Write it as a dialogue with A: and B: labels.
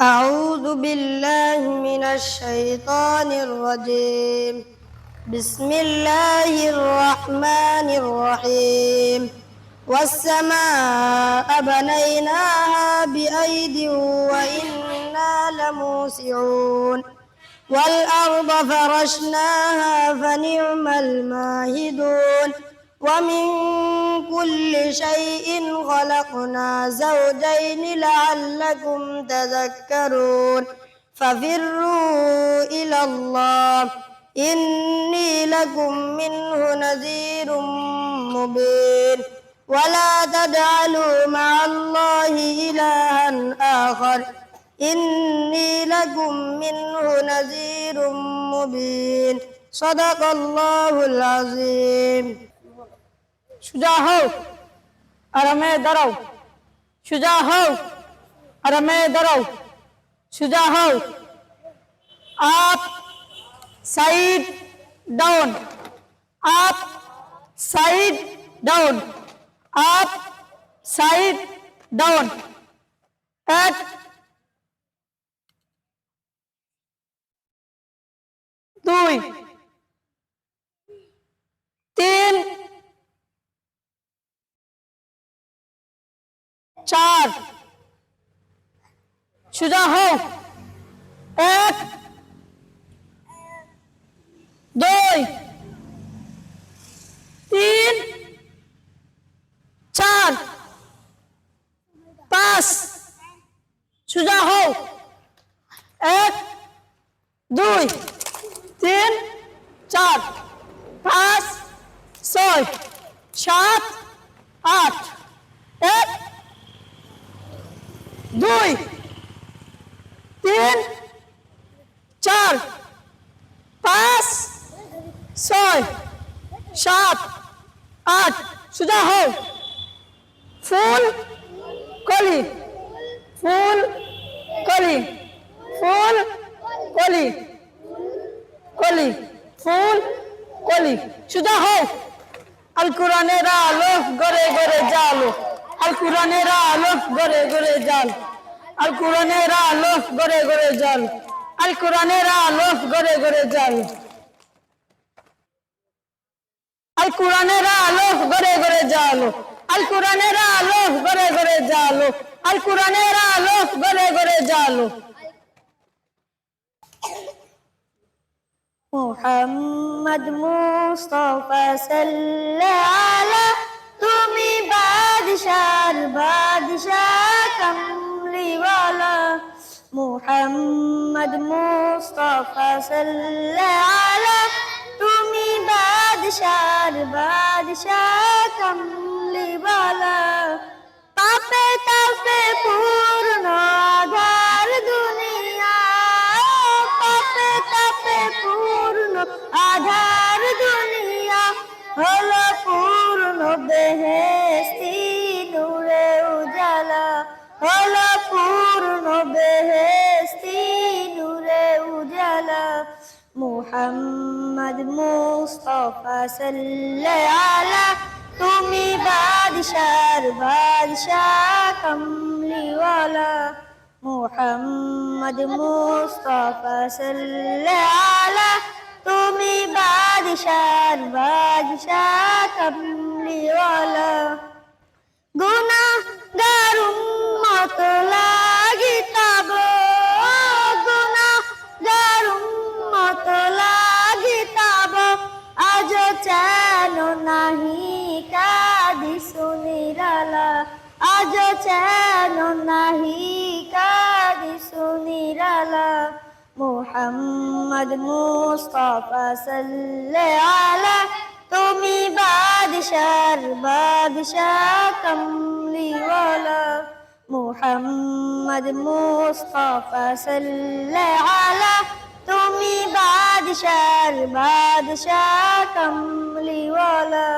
A: أعوذ بالله من الشيطان الرجيم. بسم الله الرحمن الرحيم. والسماء بنيناها بأيد وإنا لموسعون. والأرض فرشناها فنعم الماهدون. ومن كل شيء خلقنا زوجين لعلكم تذكرون. ففروا إلى الله إني لكم منه نذير مبين. ولا تجعلوا مع الله إلها آخر إني لكم منه نذير مبين. صدق الله العظيم.
B: সোজা হও, আরামে দাঁড়াও। সোজা হও, আরামে দাঁড়াও। সোজা হও। Up side down, up side down, up side down. এক, দুই, তিন, চার। সোজা হও। এক, দুই, তিন, চার, পাঁচ। সোজা হও। এক, দুই, তিন, চার, পাঁচ, ছয়, সাত, আট। এক, দুই, তিন, চার, পাঁচ, ছয়, সাত, আট। সোজা হও। ফুল কলি, ফুল কলি, ফুল কলি, কলি, ফুল কলি। সোজা হও। আল কোরআনের আলো গড়ে গড়ে জালো, আল কোরআনের আলো গড়ে গড়ে জাল, আল কোরআনের আলো গড়ে গড়ে জাল, আল কোরআনের আলো গড়ে গড়ে জাল, আল কোরআনের আলো গড়ে গড়ে জালো, আল কোরআনের আলো গড়ে গড়ে জালো, আল কোরআনের আলো গড়ে গড়ে জালো।
A: মুহাম্মদ মুস্তাফা সাল্লাল্লাহু তুমি বাদশার বাদশাহ কামলিওয়ালা। মুহাম্মদ মুস্তাফা সাল্লাল্লাহু তুমি বাদশার বাদশাহ কামলিওয়ালা। তাপে তাপে পূর্ণ আধার দুনিয়া, তাপে তাপে পূর্ণ আধার দুনিয়া। হলো পূর্ণ বেহেশতি নূরে উজালা, হলো পূর্ণ বেহেশতি নূরে উজালা। মুহাম্মদ মুস্তাফা সাল্লাল্লাহু তুমি বাদশার বাদশাহ কামলিওয়ালা। মুহাম্মদ মুস্তাফা সাল্লাল্লাহু তুমি বাদশার বাদশাহ কামলিওয়ালা। গুনাহগার উম্মত লাগি তাব, গুনাহগার উম্মত লাগি তাব। আজ চেন নাহি কাদি সুনিরালা, আজ চেন নাহি কাদি সুনিরালা। মুহাম্মদ মুস্তাফা সাল্লাল্লাহু তুমি বাদশার বাদশাহ কামলিওয়ালা। মুহাম্মদ মুস্তাফা সাল্লাল্লাহু তুমি বাদশার বাদশাহ কামলিওয়ালা।